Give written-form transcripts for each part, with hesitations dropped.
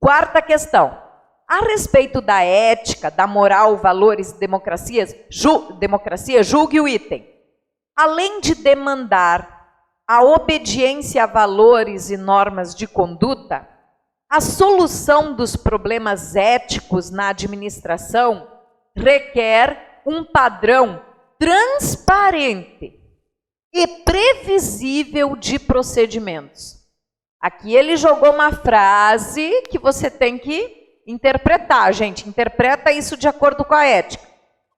Quarta questão. A respeito da ética, da moral, valores e democracia, julgue o item. Além de demandar a obediência a valores e normas de conduta, a solução dos problemas éticos na administração requer um padrão transparente e previsível de procedimentos. Aqui ele jogou uma frase que você tem que interpretar, gente. Interpreta isso de acordo com a ética.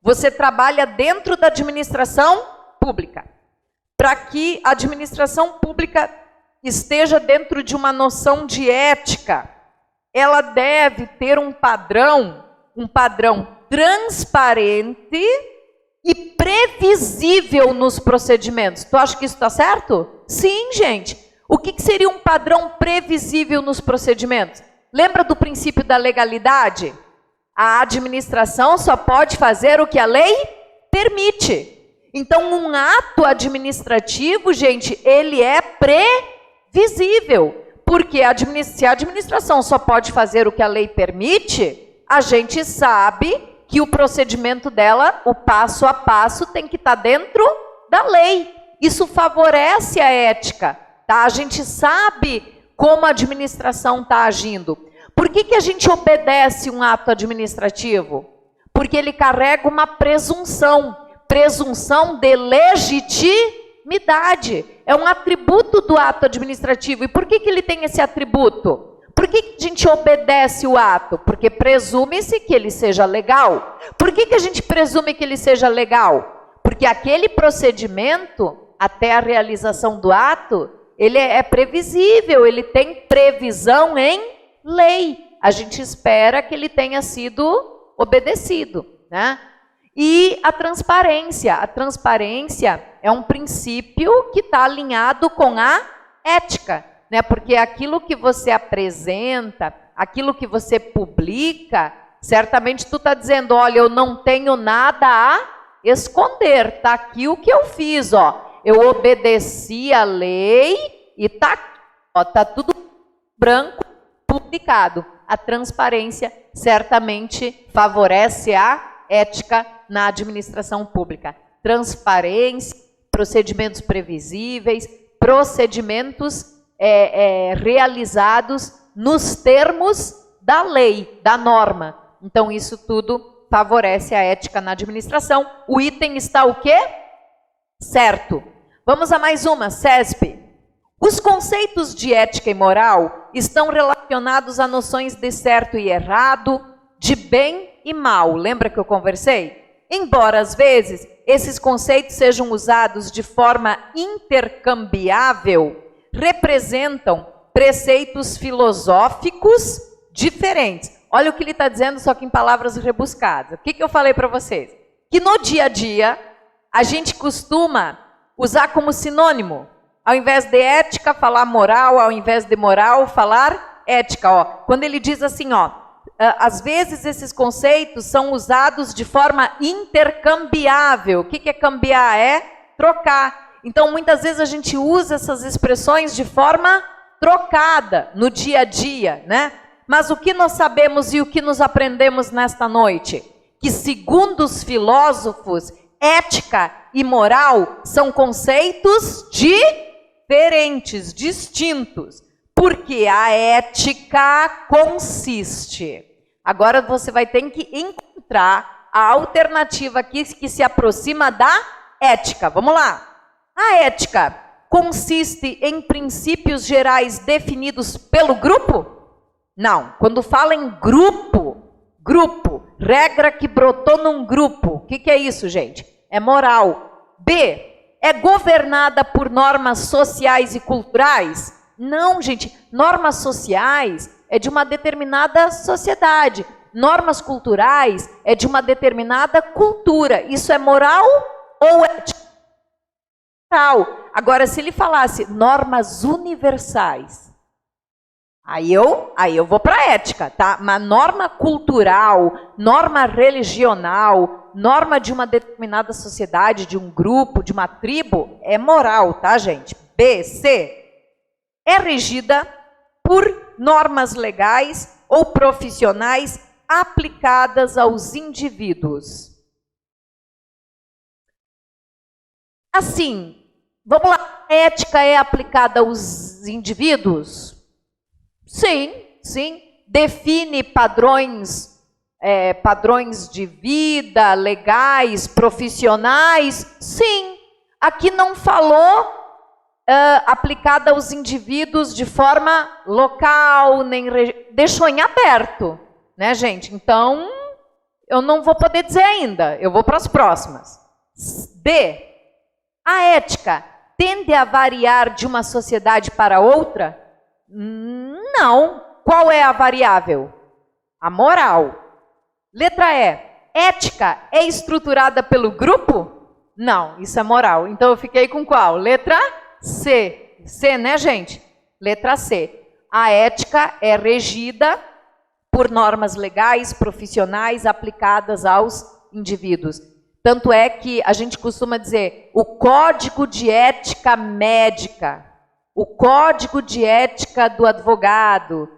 Você trabalha dentro da administração pública. Para que a administração pública esteja dentro de uma noção de ética, ela deve ter um padrão transparente e previsível nos procedimentos. Tu acha que isso está certo? Sim, gente. O que seria um padrão previsível nos procedimentos? Lembra do princípio da legalidade? A administração só pode fazer o que a lei permite. Então, um ato administrativo, gente, ele é previsível. Porque se a administração só pode fazer o que a lei permite, a gente sabe que o procedimento dela, o passo a passo, tem que estar dentro da lei. Isso favorece a ética. Tá? A gente sabe como a administração está agindo. Por que a gente obedece um ato administrativo? Porque ele carrega uma presunção de legitimidade. É um atributo do ato administrativo. E por que ele tem esse atributo? Por que a gente obedece o ato? Porque presume-se que ele seja legal. Por que a gente presume que ele seja legal? Porque aquele procedimento, até a realização do ato, ele é previsível, ele tem previsão em lei. A gente espera que ele tenha sido obedecido, né? E a transparência é um princípio que está alinhado com a ética, né? Porque aquilo que você apresenta, aquilo que você publica, certamente tu está dizendo, olha, eu não tenho nada a esconder, está aqui o que eu fiz, ó. Eu obedeci a lei e está tudo branco, publicado. A transparência certamente favorece a ética na administração pública. Transparência, procedimentos previsíveis, procedimentos realizados nos termos da lei, da norma. Então, isso tudo favorece a ética na administração. O item está o quê? Certo. Vamos a mais uma, CESP. Os conceitos de ética e moral estão relacionados a noções de certo e errado, de bem e mal. Lembra que eu conversei? Embora, às vezes, esses conceitos sejam usados de forma intercambiável, representam preceitos filosóficos diferentes. Olha o que ele está dizendo, só que em palavras rebuscadas. O que eu falei para vocês? Que no dia a dia, a gente costuma usar como sinônimo. Ao invés de ética, falar moral. Ao invés de moral, falar ética. Ó. Quando ele diz assim, ó, às vezes esses conceitos são usados de forma intercambiável. O que é cambiar? É trocar. Então, muitas vezes a gente usa essas expressões de forma trocada no dia a dia, né? Mas o que nós sabemos e o que nos aprendemos nesta noite? Que, segundo os filósofos, ética e moral são conceitos diferentes, distintos. Porque a ética consiste. Agora você vai ter que encontrar a alternativa aqui que se aproxima da ética. Vamos lá. A ética consiste em princípios gerais definidos pelo grupo? Não. Quando fala em grupo, regra que brotou num grupo. O que é isso, gente? É moral. B, é governada por normas sociais e culturais? Não, gente. Normas sociais é de uma determinada sociedade. Normas culturais é de uma determinada cultura. Isso é moral ou ética? Moral. Agora, se ele falasse normas universais, aí eu vou para a ética, tá? Mas norma cultural, norma religional, norma de uma determinada sociedade, de um grupo, de uma tribo, é moral, tá, gente? B, C, é regida por normas legais ou profissionais aplicadas aos indivíduos. Assim, vamos lá, a ética é aplicada aos indivíduos? Sim, sim. Define padrões de vida, legais, profissionais? Sim. Aqui não falou aplicada aos indivíduos de forma local, nem deixou em aberto, né, gente? Então, eu não vou poder dizer ainda, eu vou para as próximas. D. A ética tende a variar de uma sociedade para outra? Não. Qual é a variável? A moral. Letra E. Ética é estruturada pelo grupo? Não, isso é moral. Então eu fiquei com qual? Letra C. C, né, gente? Letra C. A ética é regida por normas legais, profissionais, aplicadas aos indivíduos. Tanto é que a gente costuma dizer o código de ética médica, o código de ética do advogado,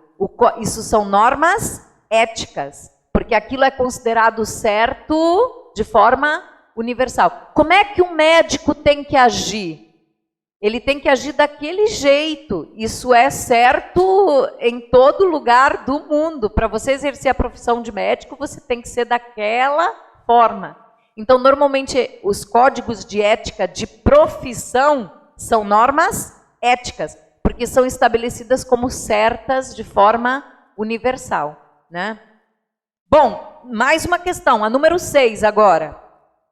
isso são normas éticas, porque aquilo é considerado certo de forma universal. Como é que um médico tem que agir? Ele tem que agir daquele jeito. Isso é certo em todo lugar do mundo. Para você exercer a profissão de médico, você tem que ser daquela forma. Então, normalmente, os códigos de ética de profissão são normas éticas, porque são estabelecidas como certas de forma universal, né? Bom, mais uma questão, a número 6 agora.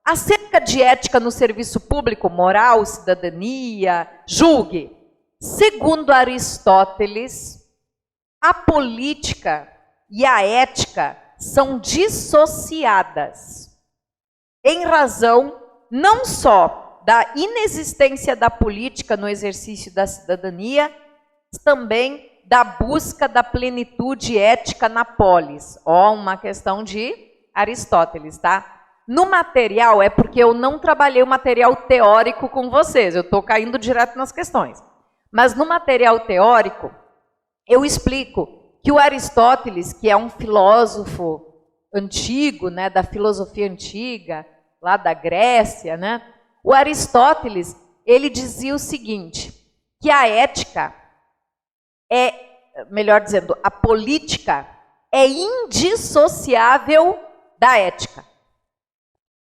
Acerca de ética no serviço público, moral, cidadania, julgue. Segundo Aristóteles, a política e a ética são dissociadas, em razão não só da inexistência da política no exercício da cidadania, mas também da busca da plenitude ética na polis. Ó, uma questão de Aristóteles, tá? No material, é porque eu não trabalhei o material teórico com vocês, eu estou caindo direto nas questões. Mas no material teórico, eu explico que o Aristóteles, que é um filósofo antigo, né, da filosofia antiga, lá da Grécia, né, o Aristóteles, ele dizia o seguinte, que a ética melhor dizendo, a política é indissociável da ética.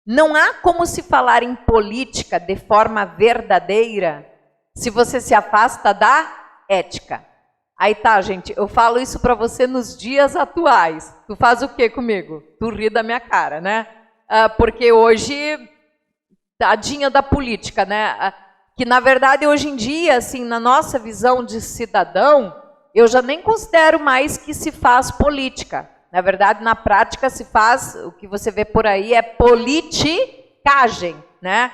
Não há como se falar em política de forma verdadeira se você se afasta da ética. Aí tá, gente, eu falo isso para você nos dias atuais. Tu faz o quê comigo? Tu ri da minha cara, né? Porque hoje, tadinha da política, né? Que na verdade hoje em dia, assim, na nossa visão de cidadão, eu já nem considero mais que se faz política. Na verdade, na prática se faz, o que você vê por aí é politicagem, né?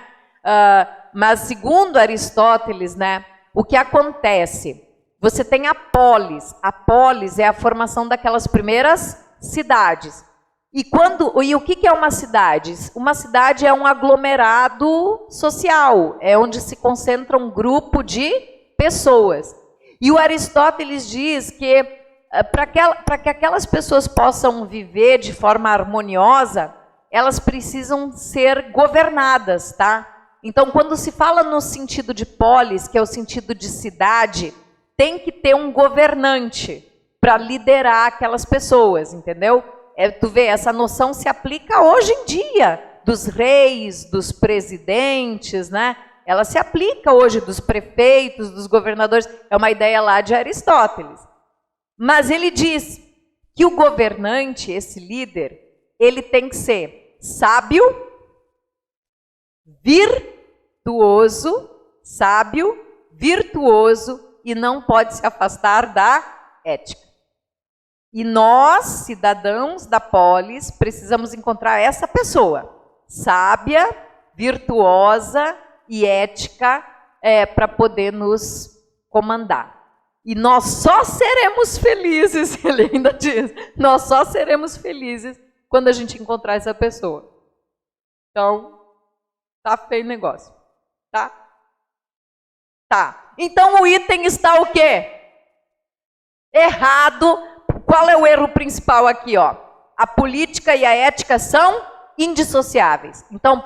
Mas segundo Aristóteles, né, o que acontece? Você tem a polis. A polis é a formação daquelas primeiras cidades. E o que é uma cidade? Uma cidade é um aglomerado social, é onde se concentra um grupo de pessoas. E o Aristóteles diz que para que aquelas pessoas possam viver de forma harmoniosa, elas precisam ser governadas, tá? Então, quando se fala no sentido de polis, que é o sentido de cidade, tem que ter um governante para liderar aquelas pessoas, entendeu? Tu vê, essa noção se aplica hoje em dia, dos reis, dos presidentes, né? Ela se aplica hoje dos prefeitos, dos governadores, é uma ideia lá de Aristóteles. Mas ele diz que o governante, esse líder, ele tem que ser sábio, virtuoso e não pode se afastar da ética. E nós, cidadãos da polis, precisamos encontrar essa pessoa, sábia, virtuosa e ética, para poder nos comandar. E nós só seremos felizes, ele ainda diz, nós só seremos felizes quando a gente encontrar essa pessoa. Então, tá feio o negócio, tá? Tá. Então, o item está o quê? Errado. Qual é o erro principal aqui, ó? A política e a ética são indissociáveis. Então,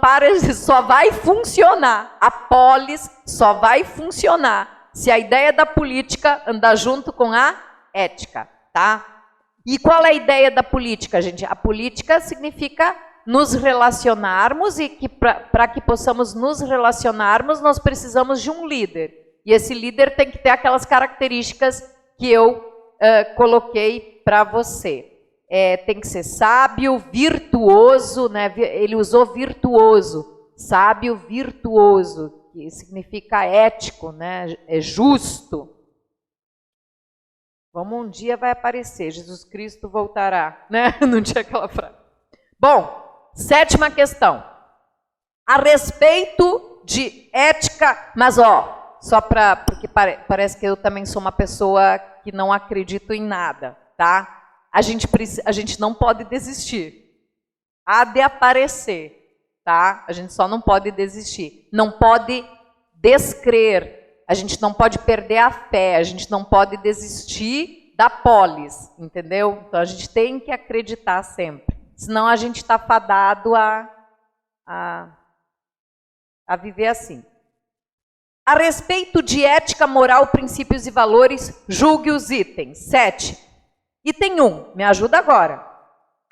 só vai funcionar. A polis só vai funcionar se a ideia da política andar junto com a ética, tá? E qual é a ideia da política, gente? A política significa nos relacionarmos e que para que possamos nos relacionarmos, nós precisamos de um líder. E esse líder tem que ter aquelas características que eu coloquei para você. Tem que ser sábio, virtuoso, né? Ele usou virtuoso, sábio, virtuoso, que significa ético, né? É justo. Um dia vai aparecer, Jesus Cristo voltará, né? Não tinha aquela frase. Bom, 7ª questão. A respeito de ética, mas só porque parece que eu também sou uma pessoa que não acredito em nada, tá? A gente não pode desistir. Há de aparecer, tá? A gente só não pode desistir. Não pode descrer. A gente não pode perder a fé. A gente não pode desistir da polis, entendeu? Então a gente tem que acreditar sempre. Senão a gente está fadado a viver assim. A respeito de ética, moral, princípios e valores, julgue os itens. 7. Item 1, me ajuda agora.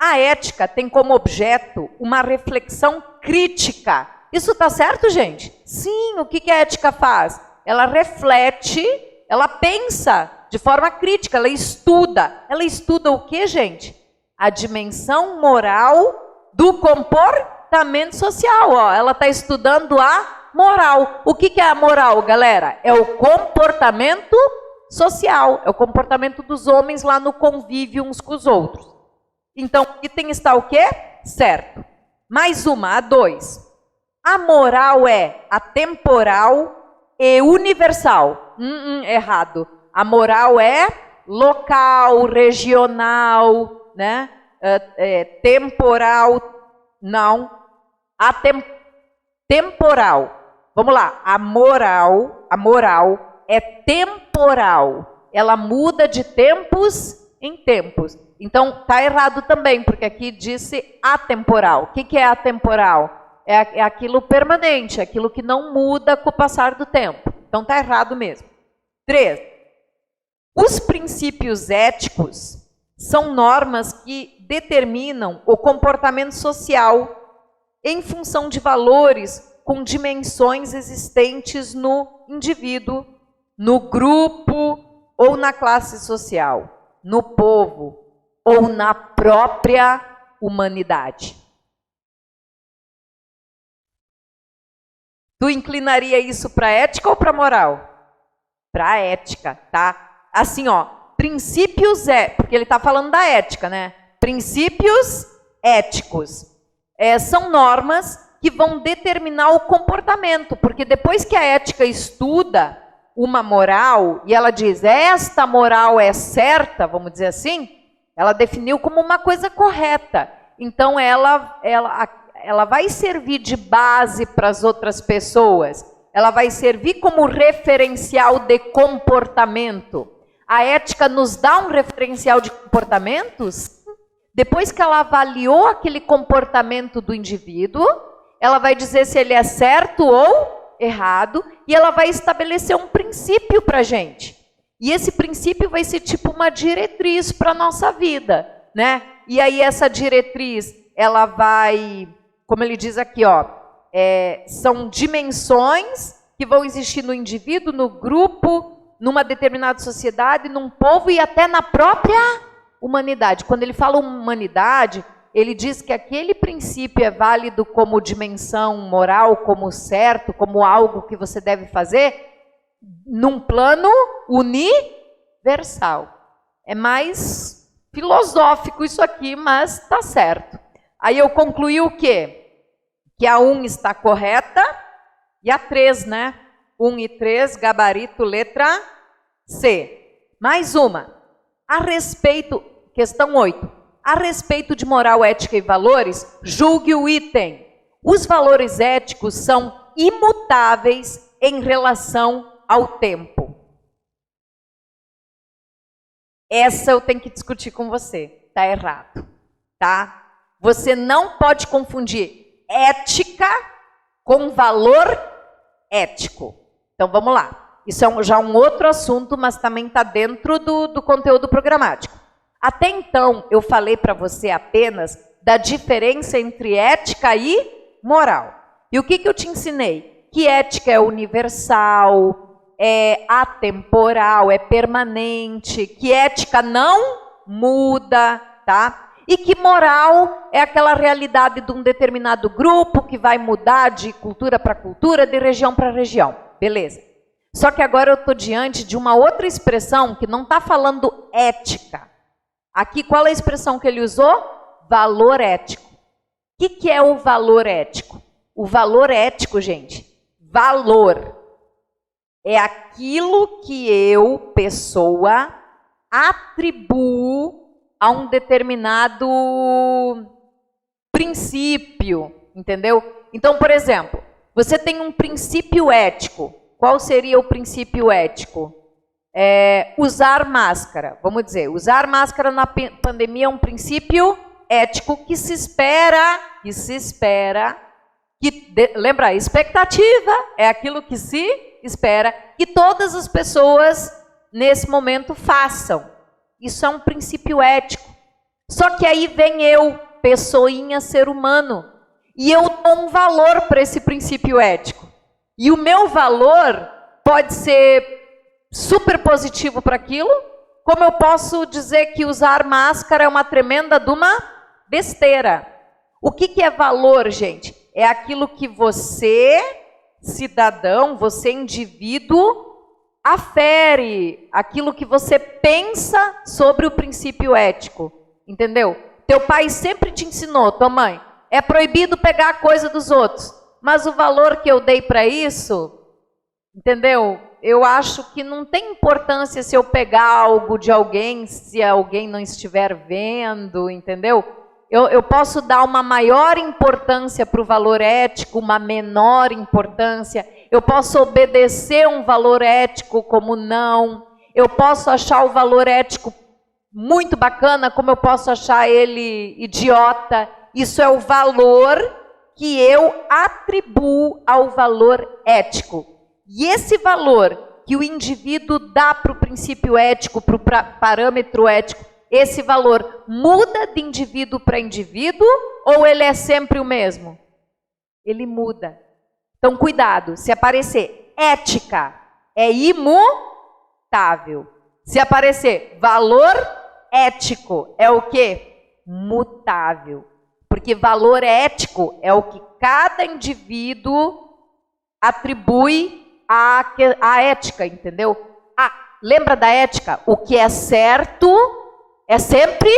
A ética tem como objeto uma reflexão crítica. Isso está certo, gente? Sim, o que a ética faz? Ela reflete, ela pensa de forma crítica, ela estuda. Ela estuda o que, gente? A dimensão moral do comportamento social. Ela está estudando a moral. O que é a moral, galera? É o comportamento social. É o comportamento dos homens lá no convívio uns com os outros. Então, item está o quê? Certo. Mais uma, a 2. A moral é atemporal e universal. Errado. A moral é local, regional, né? Temporal, não. Temporal. Vamos lá. A moral é temporal. Ela muda de tempos em tempos. Então, está errado também, porque aqui disse atemporal. O que é atemporal? É aquilo permanente, aquilo que não muda com o passar do tempo. Então, está errado mesmo. 3. Os princípios éticos são normas que determinam o comportamento social em função de valores com dimensões existentes no indivíduo, no grupo ou na classe social, no povo ou na própria humanidade. Tu inclinaria isso para ética ou para moral? Para ética, tá? Assim, princípios porque ele está falando da ética, né? Princípios éticos são normas que vão determinar o comportamento, porque depois que a ética estuda uma moral e ela diz, esta moral é certa, vamos dizer assim, ela definiu como uma coisa correta. Então, ela vai servir de base para as outras pessoas. Ela vai servir como referencial de comportamento. A ética nos dá um referencial de comportamentos? Depois que ela avaliou aquele comportamento do indivíduo, ela vai dizer se ele é certo ou errado, e ela vai estabelecer um princípio para a gente. E esse princípio vai ser tipo uma diretriz para a nossa vida, né? E aí essa diretriz, ela vai, como ele diz aqui, são dimensões que vão existir no indivíduo, no grupo, numa determinada sociedade, num povo e até na própria humanidade. Quando ele fala humanidade, ele diz que aquele princípio é válido como dimensão moral, como certo, como algo que você deve fazer num plano universal. É mais filosófico isso aqui, mas está certo. Aí eu concluí o quê? Que a 1 está correta e a 3, né? 1 e 3, gabarito, letra C. Mais uma. A respeito, questão 8. A respeito de moral, ética e valores, julgue o item. Os valores éticos são imutáveis em relação ao tempo. Essa eu tenho que discutir com você. Está errado, tá? Você não pode confundir ética com valor ético. Então, vamos lá. Isso é já um outro assunto, mas também está dentro do conteúdo programático. Até então, eu falei para você apenas da diferença entre ética e moral. E o que eu te ensinei? Que ética é universal, é atemporal, é permanente, que ética não muda, tá? E que moral é aquela realidade de um determinado grupo que vai mudar de cultura para cultura, de região para região. Beleza. Só que agora eu estou diante de uma outra expressão que não está falando ética. Aqui, qual é a expressão que ele usou? Valor ético. O que é o valor ético? O valor ético, gente, valor é aquilo que eu, pessoa, atribuo a um determinado princípio, entendeu? Então, por exemplo, você tem um princípio ético. Qual seria o princípio ético? Usar máscara. Vamos dizer, usar máscara na pandemia é um princípio ético que se espera, lembra, a expectativa é aquilo que se espera que todas as pessoas nesse momento façam. Isso é um princípio ético. Só que aí vem eu, pessoinha, ser humano, e eu dou um valor para esse princípio ético. E o meu valor pode ser super positivo para aquilo, como eu posso dizer que usar máscara é uma tremenda de uma besteira. O que é valor, gente? É aquilo que você, cidadão, você, indivíduo, afere, aquilo que você pensa sobre o princípio ético, entendeu? Teu pai sempre te ensinou, tua mãe, é proibido pegar a coisa dos outros, mas o valor que eu dei para isso, entendeu? Eu acho que não tem importância se eu pegar algo de alguém, se alguém não estiver vendo, entendeu? Eu posso dar uma maior importância para o valor ético, uma menor importância. Eu posso obedecer um valor ético como não. Eu posso achar o valor ético muito bacana, como eu posso achar ele idiota. Isso é o valor que eu atribuo ao valor ético. E esse valor que o indivíduo dá para o princípio ético, para o parâmetro ético, esse valor muda de indivíduo para indivíduo ou ele é sempre o mesmo? Ele muda. Então, cuidado, se aparecer ética, é imutável. Se aparecer valor ético, é o quê? Mutável. Porque valor ético é o que cada indivíduo atribui à ética, entendeu? Lembra da ética? O que é certo é sempre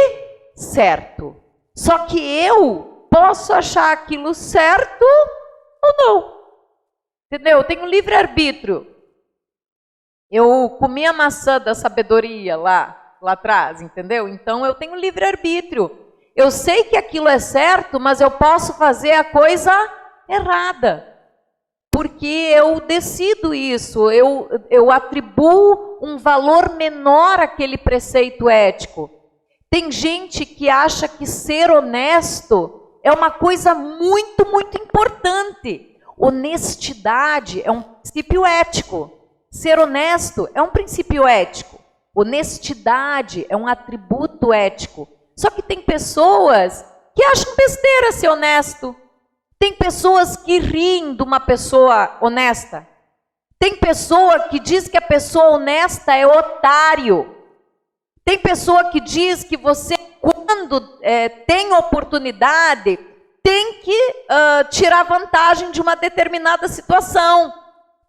certo. Só que eu posso achar aquilo certo ou não. Entendeu? Eu tenho livre-arbítrio. Eu comi a maçã da sabedoria lá atrás, entendeu? Então eu tenho livre-arbítrio. Eu sei que aquilo é certo, mas eu posso fazer a coisa errada. Porque eu decido isso, eu atribuo um valor menor àquele preceito ético. Tem gente que acha que ser honesto é uma coisa muito, muito importante. Honestidade é um princípio ético. Ser honesto é um princípio ético. Honestidade é um atributo ético. Só que tem pessoas que acham besteira ser honesto. Tem pessoas que riem de uma pessoa honesta. Tem pessoa que diz que a pessoa honesta é otário. Tem pessoa que diz que você, quando tem oportunidade, tem que tirar vantagem de uma determinada situação.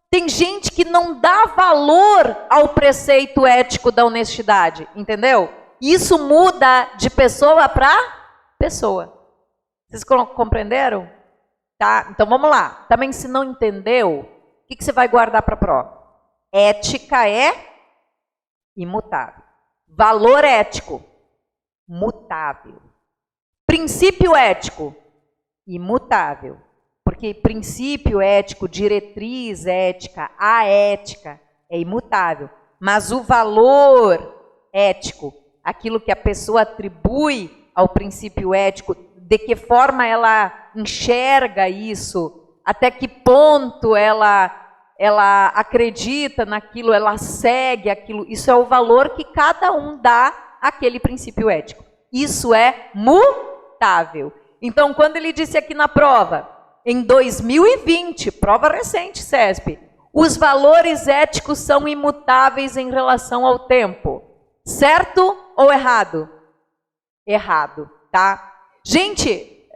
Tem gente que não dá valor ao preceito ético da honestidade, entendeu? Isso muda de pessoa para pessoa. Vocês compreenderam? Tá? Então vamos lá. Também, se não entendeu, o que você vai guardar para a prova? Ética é imutável. Valor ético, mutável. Princípio ético, imutável. Porque princípio ético, diretriz ética, a ética é imutável. Mas o valor ético, aquilo que a pessoa atribui ao princípio ético, de que forma ela enxerga isso, até que ponto ela acredita naquilo, ela segue aquilo, isso é o valor que cada um dá àquele princípio ético. Isso é mutável. Então, quando ele disse aqui na prova, em 2020, prova recente, CESP, os valores éticos são imutáveis em relação ao tempo. Certo ou errado? Errado, tá? Gente,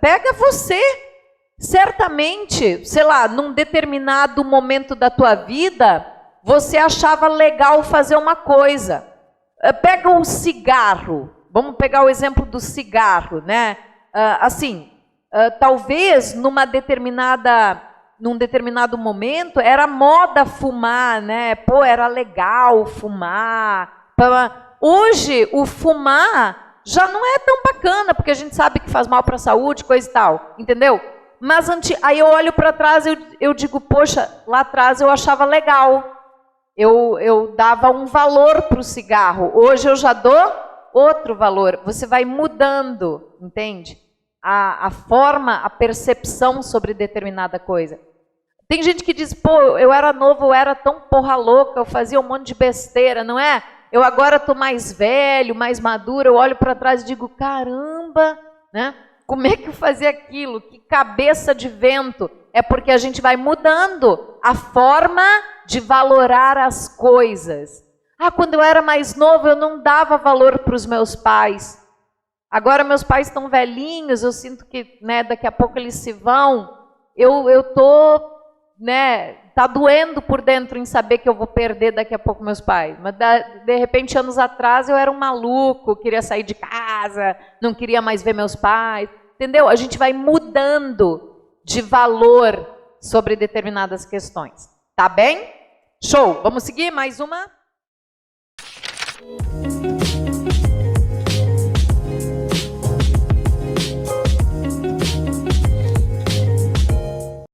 pega você, certamente, sei lá, num determinado momento da tua vida, você achava legal fazer uma coisa. Pega o cigarro, vamos pegar o exemplo do cigarro, né? Talvez num determinado momento era moda fumar, né? Pô, era legal fumar. Hoje o fumar já não é tão bacana, porque a gente sabe que faz mal para a saúde, coisa e tal, entendeu? Mas aí eu olho para trás e eu digo, poxa, lá atrás eu achava legal. Eu dava um valor para o cigarro. Hoje eu já dou outro valor. Você vai mudando, entende? A forma, a percepção sobre determinada coisa. Tem gente que diz, pô, eu era novo, eu era tão porra louca, eu fazia um monte de besteira, não é? Eu agora estou mais velho, mais maduro, eu olho para trás e digo, caramba, né? Como é que eu fazia aquilo? Que cabeça de vento. É porque a gente vai mudando a forma de valorar as coisas. Quando eu era mais novo, eu não dava valor para os meus pais. Agora meus pais estão velhinhos, eu sinto que, né, daqui a pouco eles se vão. Eu tô, né, tá doendo por dentro em saber que eu vou perder daqui a pouco meus pais. Mas de repente, anos atrás, eu era um maluco, queria sair de casa, não queria mais ver meus pais. Entendeu? A gente vai mudando de valor sobre determinadas questões. Tá bem? Show! Vamos seguir mais uma?